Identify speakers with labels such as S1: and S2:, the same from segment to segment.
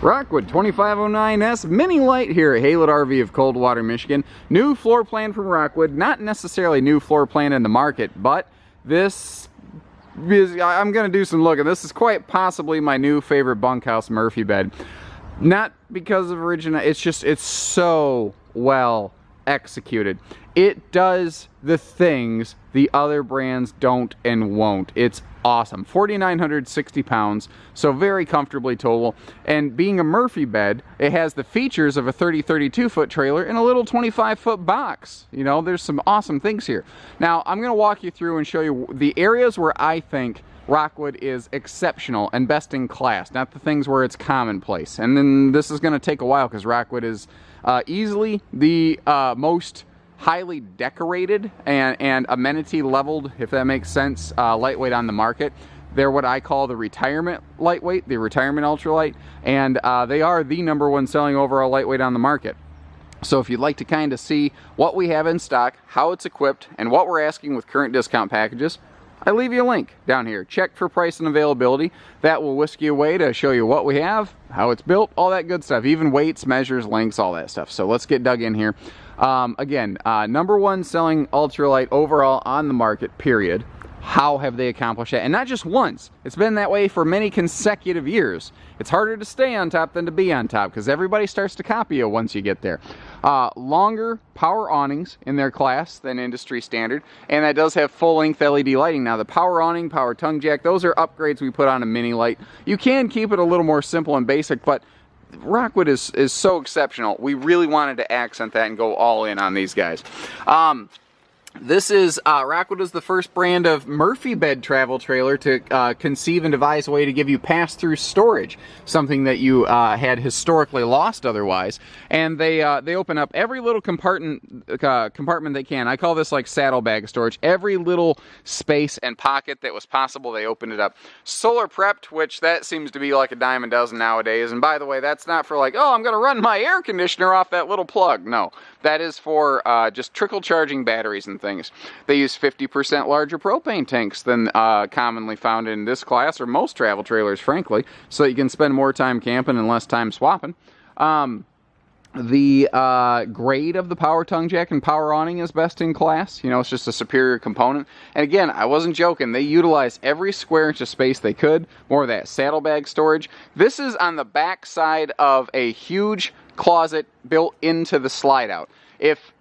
S1: Rockwood 2509S Mini Lite here at Haylett RV of Coldwater, Michigan. New floor plan from Rockwood. Not necessarily new floor plan in the market, but this is, I'm going to do some looking. This is quite possibly my new favorite bunkhouse Murphy bed. Not because of original, it's just, it's so well executed. It does the things the other brands don't and won't. It's awesome. 4,960 pounds, so very comfortably towable. And being a Murphy bed, it has the features of a 32 foot trailer and a little 25-foot box. You know, there's some awesome things here. Now, I'm going to walk you through and show you the areas where I think Rockwood is exceptional and best in class, not the things where it's commonplace. And then this is going to take a while because Rockwood is easily the most highly decorated and amenity leveled, if that makes sense, lightweight on the market. They're what I call the retirement lightweight, the retirement ultralight, and they are the #1 selling overall lightweight on the market. So if you'd like to kind of see what we have in stock, how it's equipped, and what we're asking with current discount packages, I leave you a link down here. Check for price and availability. That will whisk you away to show you what we have, how it's built, all that good stuff. Even weights, measures, lengths, all that stuff. So let's get dug in here. Again, #1 selling ultralight overall on the market, period. How have they accomplished that? And not just once. It's been that way for many consecutive years. It's harder to stay on top than to be on top because everybody starts to copy you once you get there. Longer power awnings in their class than industry standard, and that does have full-length LED lighting. Now the power awning, power tongue jack, those are upgrades we put on a Mini Lite. You can keep it a little more simple and basic, but Rockwood is so exceptional. We really wanted to accent that and go all in on these guys. This is, Rockwood is the first brand of Murphy bed travel trailer to conceive and devise a way to give you pass-through storage, something that you had historically lost otherwise. And they open up every little compartment they can. I call this like saddlebag storage. Every little space and pocket that was possible, they opened it up. Solar prepped, which that seems to be like a dime a dozen nowadays. And by the way, that's not for like, oh, I'm going to run my air conditioner off that little plug. No, that is for just trickle charging batteries and things. They use 50% larger propane tanks than commonly found in this class or most travel trailers, frankly, so that you can spend more time camping and less time swapping. The grade of the power tongue jack and power awning is best in class. You know, it's just a superior component. And again, I wasn't joking. They utilized every square inch of space they could. More of that saddlebag storage. This is on the back side of a huge closet built into the slide out. If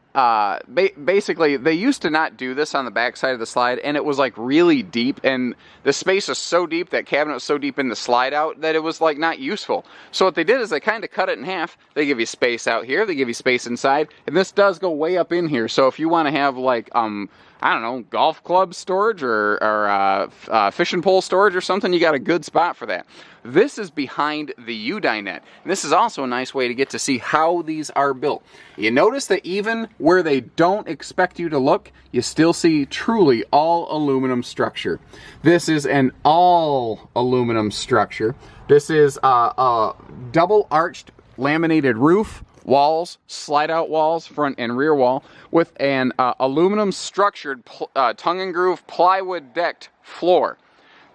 S1: basically, they used to not do this on the back side of the slide, and it was like really deep, and the space is so deep, that cabinet was so deep in the slide out, that it was like not useful. So what they did is they kind of cut it in half. They give you space out here, they give you space inside, and this does go way up in here. So if you want to have like, I don't know, golf club storage or fishing pole storage or something, you got a good spot for that. This is behind the U-dinette. And this is also a nice way to get to see how these are built. You notice that even where they don't expect you to look, you still see truly all aluminum structure. This is an all aluminum structure. This is a double arched laminated roof, walls, slide out walls, front and rear wall, with an aluminum structured tongue and groove plywood decked floor.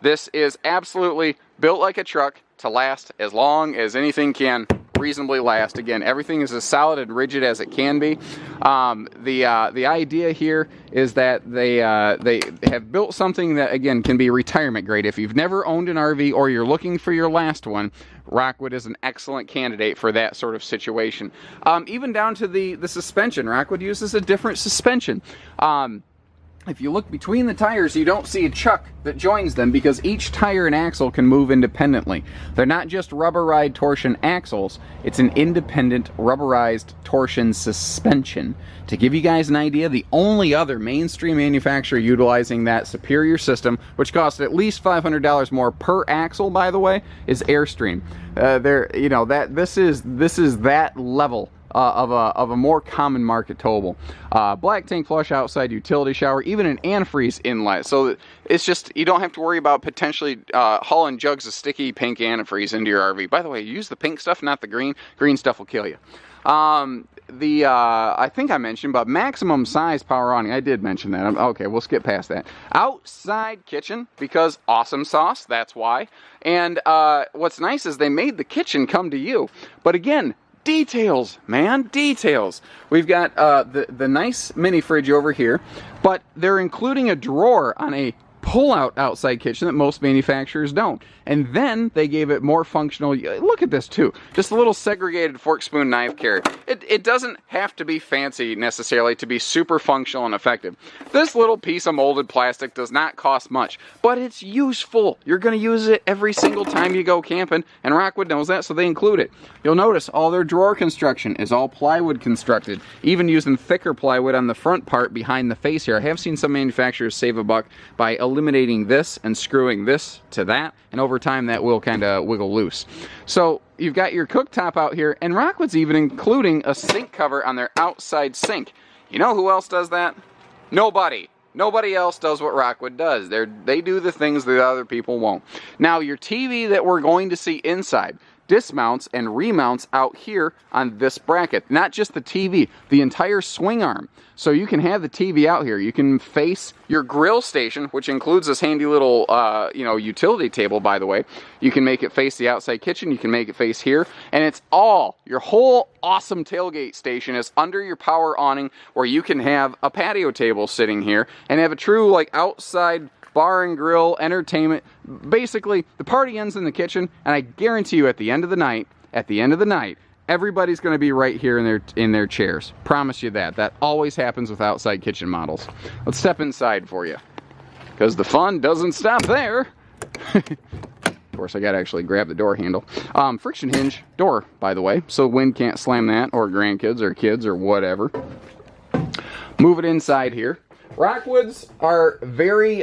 S1: This is absolutely built like a truck to last as long as anything can reasonably last. Again, everything is as solid and rigid as it can be. The idea here is that they have built something that, again, can be retirement grade. If you've never owned an RV or you're looking for your last one, Rockwood is an excellent candidate for that sort of situation. Even down to the suspension. Rockwood uses a different suspension. If you look between the tires, you don't see a chuck that joins them because each tire and axle can move independently. They're not just rubberized torsion axles, it's an independent rubberized torsion suspension. To give you guys an idea, the only other mainstream manufacturer utilizing that superior system, which costs at least $500 more per axle, by the way, is Airstream. This is that level of a more common market towable. Black tank flush outside utility shower, even an antifreeze inlet. So it's just, you don't have to worry about potentially hauling jugs of sticky pink antifreeze into your RV. By the way, use the pink stuff, not the green. Green stuff will kill you. I think I mentioned, but maximum size power awning. I did mention that. Okay, we'll skip past that. Outside kitchen, because awesome sauce, that's why. And what's nice is they made the kitchen come to you. But again, details, man, details. We've got the nice mini fridge over here, but they're including a drawer on a pull-out outside kitchen that most manufacturers don't. And then they gave it more functional. Look at this too. Just a little segregated fork, spoon, knife carrier. It doesn't have to be fancy necessarily to be super functional and effective. This little piece of molded plastic does not cost much, but it's useful. You're going to use it every single time you go camping, and Rockwood knows that, so they include it. You'll notice all their drawer construction is all plywood constructed, even using thicker plywood on the front part behind the face here. I have seen some manufacturers save a buck by eliminating this and screwing this to that, and over time that will kind of wiggle loose. So you've got your cooktop out here, and Rockwood's even including a sink cover on their outside sink. You know who else does that? Nobody. Nobody else does what Rockwood does. They do the things that other people won't. Now your TV that we're going to see inside dismounts and remounts out here on this bracket. Not just the TV, the entire swing arm. So you can have the TV out here. You can face your grill station, which includes this handy little, utility table, by the way. You can make it face the outside kitchen. You can make it face here. And it's all, your whole awesome tailgate station is under your power awning, where you can have a patio table sitting here and have a true, like, outside bar and grill entertainment. Basically, the party ends in the kitchen, and I guarantee you at the end of the night, everybody's going to be right here in their chairs. Promise you that. That always happens with outside kitchen models. Let's step inside for you, because the fun doesn't stop there. Of course, I got to actually grab the door handle. Friction hinge door, by the way, so wind can't slam that, or grandkids or kids or whatever. Move it inside here. Rockwoods are very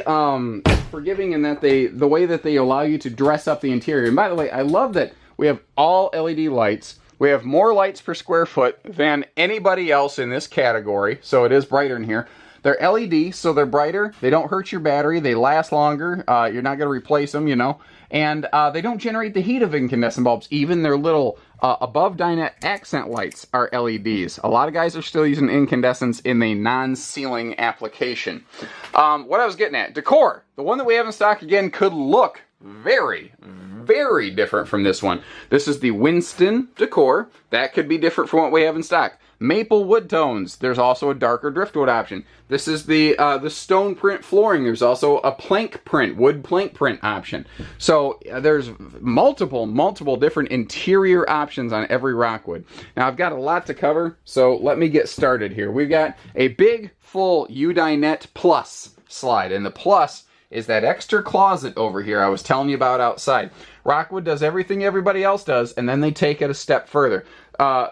S1: forgiving in that the way that they allow you to dress up the interior. And by the way, I love that we have all LED lights. We have more lights per square foot than anybody else in this category, so it is brighter in here. They're LED, so they're brighter. They don't hurt your battery. They last longer. You're not going to replace them, you know. And they don't generate the heat of incandescent bulbs. Even their little above dinette accent lights are LEDs. A lot of guys are still using incandescents in the non-ceiling application. What I was getting at, decor. The one that we have in stock, again, could look very, very different from this one. This is the Winston decor. That could be different from what we have in stock. Maple wood tones. There's also a darker driftwood option. This is the stone print flooring. There's also a plank print, wood plank print option. So there's multiple different interior options on every Rockwood. Now I've got a lot to cover, so let me get started here. We've got a big full U-dinette plus slide, and the plus is that extra closet over here I was telling you about outside. Rockwood does everything everybody else does, and then they take it a step further.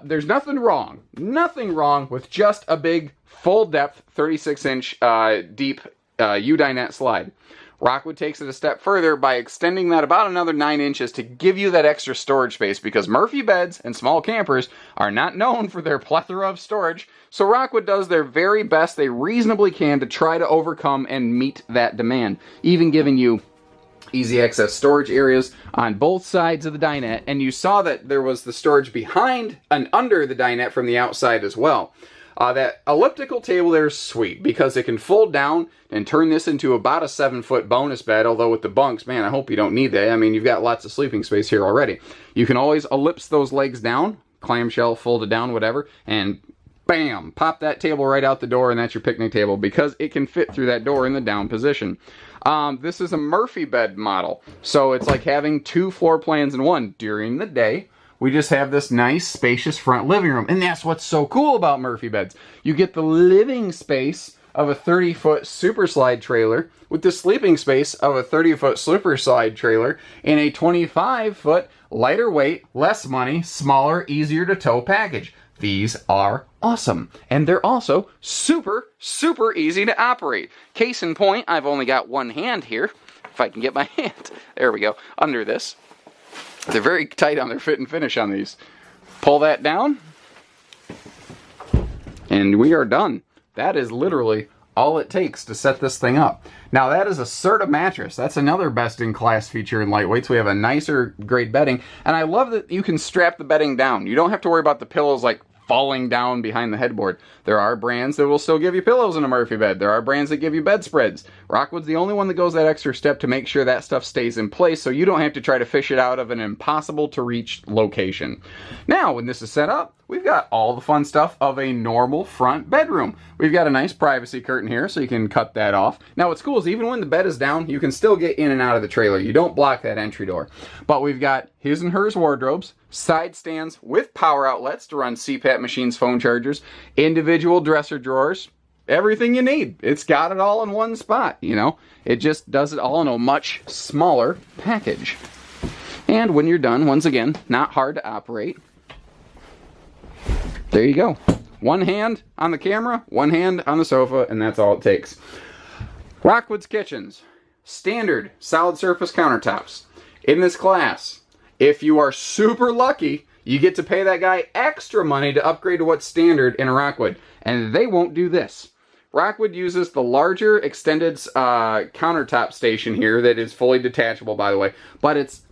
S1: There's nothing wrong with just a big, full-depth, 36-inch deep U-dinette slide. Rockwood takes it a step further by extending that about another 9 inches to give you that extra storage space, because Murphy beds and small campers are not known for their plethora of storage. So Rockwood does their very best they reasonably can to try to overcome and meet that demand, even giving you easy access storage areas on both sides of the dinette. And you saw that there was the storage behind and under the dinette from the outside as well. That elliptical table there is sweet because it can fold down and turn this into about a 7-foot bonus bed. Although with the bunks, man, I hope you don't need that. I mean, you've got lots of sleeping space here already. You can always ellipse those legs down, clamshell folded down, whatever, and bam, pop that table right out the door, and that's your picnic table because it can fit through that door in the down position. This is a Murphy bed model, so it's like having 2 floor plans in one. During the day, we just have this nice, spacious front living room. And that's what's so cool about Murphy beds. You get the living space of a 30-foot super slide trailer with the sleeping space of a 30-foot super slide trailer in a 25-foot, lighter weight, less money, smaller, easier to tow package. These are awesome. And they're also super, super easy to operate. Case in point, I've only got one hand here. If I can get my hand, there we go, under this. They're very tight on their fit and finish on these. Pull that down, and we are done. That is literally all it takes to set this thing up. Now that is a Serta mattress. That's another best-in-class feature in lightweights. We have a nicer grade bedding, and I love that you can strap the bedding down. You don't have to worry about the pillows like falling down behind the headboard. There are brands that will still give you pillows in a Murphy bed. There are brands that give you bedspreads. Rockwood's the only one that goes that extra step to make sure that stuff stays in place so you don't have to try to fish it out of an impossible to reach location. Now, when this is set up, we've got all the fun stuff of a normal front bedroom. We've got a nice privacy curtain here, so you can cut that off. Now, what's cool is even when the bed is down, you can still get in and out of the trailer. You don't block that entry door. But we've got his and hers wardrobes, side stands with power outlets to run CPAP machines, phone chargers, individual dresser drawers, everything you need. It's got it all in one spot, you know. It just does it all in a much smaller package. And when you're done, once again, not hard to operate. There you go. One hand on the camera, one hand on the sofa, and that's all it takes. Rockwood's kitchens. Standard solid surface countertops. In this class, if you are super lucky, you get to pay that guy extra money to upgrade to what's standard in a Rockwood. And they won't do this. Rockwood uses the larger extended countertop station here that is fully detachable, by the way. But it's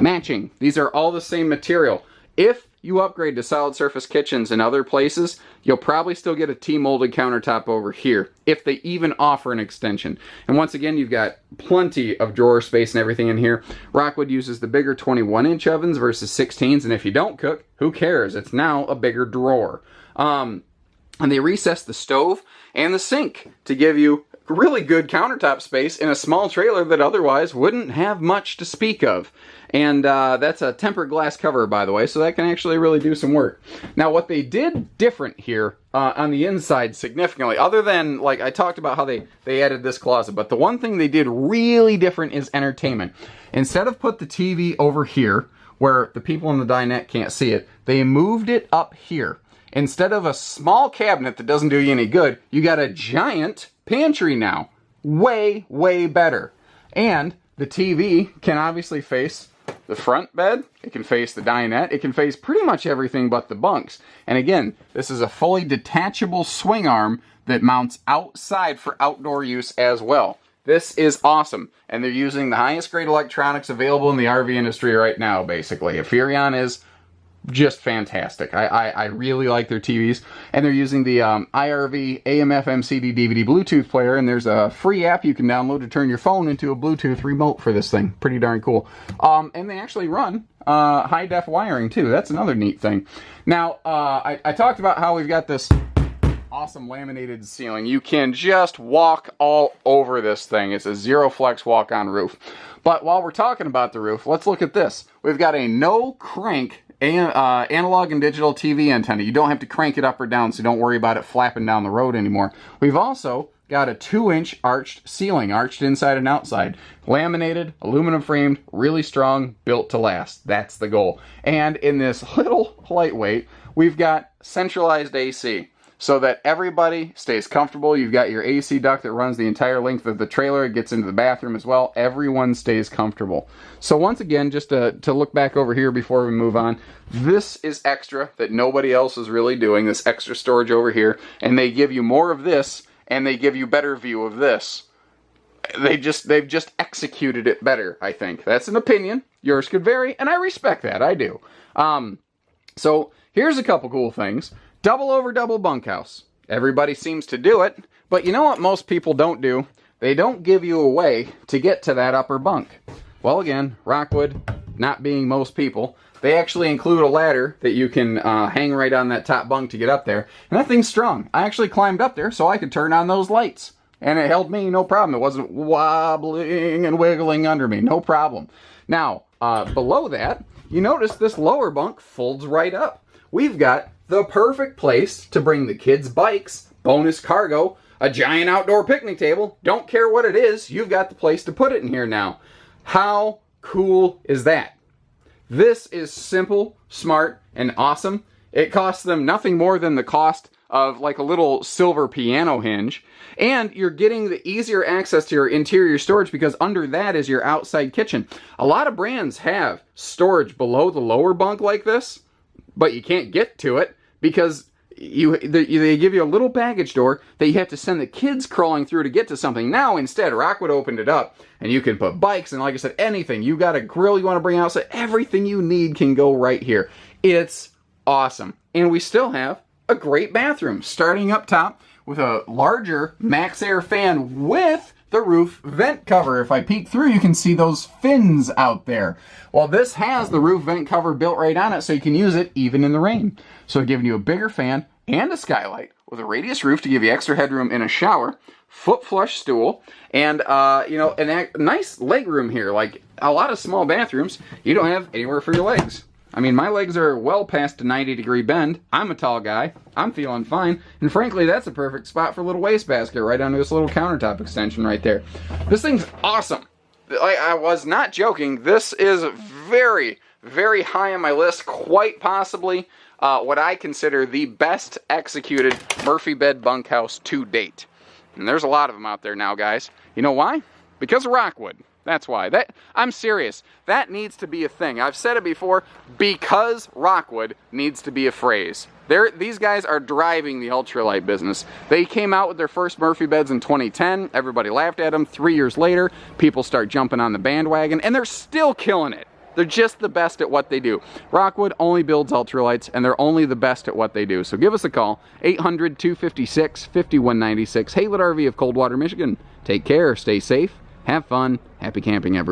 S1: matching. These are all the same material. If you upgrade to solid surface kitchens in other places, you'll probably still get a T-molded countertop over here, if they even offer an extension. And once again, you've got plenty of drawer space and everything in here. Rockwood uses the bigger 21-inch ovens versus 16s, and if you don't cook, who cares? It's now a bigger drawer. And they recessed the stove and the sink to give you really good countertop space in a small trailer that otherwise wouldn't have much to speak of. And that's a tempered glass cover, by the way, so that can actually really do some work. Now, what they did different here on the inside significantly, other than, like, I talked about how they added this closet, but the one thing they did really different is entertainment. Instead of put the TV over here, where the people in the dinette can't see it, they moved it up here. Instead of a small cabinet that doesn't do you any good, you got a giant pantry now. Way, way better. And the TV can obviously face the front bed, it can face the dinette, it can face pretty much everything but the bunks. And again, this is a fully detachable swing arm that mounts outside for outdoor use as well. This is awesome. And they're using the highest grade electronics available in the RV industry right now, basically. Furrion is just fantastic. I really like their TVs. And they're using the IRV AM/FM CD DVD Bluetooth player, and there's a free app you can download to turn your phone into a Bluetooth remote for this thing. Pretty darn cool. And they actually run high def wiring too. That's another neat thing. Now, I talked about how we've got this awesome laminated ceiling. You can just walk all over this thing. It's a zero flex walk-on roof. But while we're talking about the roof, let's look at this. We've got a no crank analog and digital TV antenna. You don't have to crank it up or down, so don't worry about it flapping down the road anymore. We've also got a 2-inch arched ceiling, arched inside and outside. Laminated, aluminum framed, really strong, built to last. That's the goal. And in this little lightweight, we've got centralized AC, so that everybody stays comfortable. You've got your AC duct that runs the entire length of the trailer. It gets into the bathroom as well. Everyone stays comfortable. So once again, just to look back over here before we move on, this is extra that nobody else is really doing, this extra storage over here. And they give you more of this, and they give you better view of this. They've just executed it better, I think. That's an opinion. Yours could vary, and I respect that. I do. So here's a couple cool things. Double over double bunkhouse. Everybody seems to do it, but you know what most people don't do? They don't give you a way to get to that upper bunk. Well, again, Rockwood, not being most people, they actually include a ladder that you can hang right on that top bunk to get up there. And that thing's strong. I actually climbed up there so I could turn on those lights. And it held me, no problem. It wasn't wobbling and wiggling under me, no problem. Now, below that, you notice this lower bunk folds right up. We've got the perfect place to bring the kids' bikes, bonus cargo, a giant outdoor picnic table. Don't care what it is, you've got the place to put it in here now. How cool is that? This is simple, smart, and awesome. It costs them nothing more than the cost of like a little silver piano hinge. And you're getting the easier access to your interior storage because under that is your outside kitchen. A lot of brands have storage below the lower bunk like this, but you can't get to it because they give you a little baggage door that you have to send the kids crawling through to get to something. Now, instead, Rockwood opened it up, and you can put bikes and, like I said, anything. You got a grill you want to bring outside. Everything you need can go right here. It's awesome. and we still have a great bathroom, starting up top with a larger max air fan with the roof vent cover. If I peek through, you can see those fins out there. Well, this has the roof vent cover built right on it, so you can use it even in the rain. So giving you a bigger fan and a skylight with a radius roof to give you extra headroom in a shower, foot flush stool, and you know, a nice leg room here. Like a lot of small bathrooms, you don't have anywhere for your legs. I mean, my legs are well past a 90-degree bend. I'm a tall guy. I'm feeling fine. And frankly, that's a perfect spot for a little wastebasket right under this little countertop extension right there. This thing's awesome. I was not joking. This is very, very high on my list. Quite possibly what I consider the best executed Murphy bed bunkhouse to date. And there's a lot of them out there now, guys. You know why? Because of Rockwood. That's why. I'm serious. That needs to be a thing. I've said it before, because Rockwood needs to be a phrase. These guys are driving the ultralight business. They came out with their first Murphy beds in 2010. Everybody laughed at them. 3 years later, people start jumping on the bandwagon, and they're still killing it. They're just the best at what they do. Rockwood only builds ultralights, and they're only the best at what they do. So give us a call, 800-256-5196, Haylett RV of Coldwater, Michigan. Take care, stay safe, have fun, happy camping, everyone.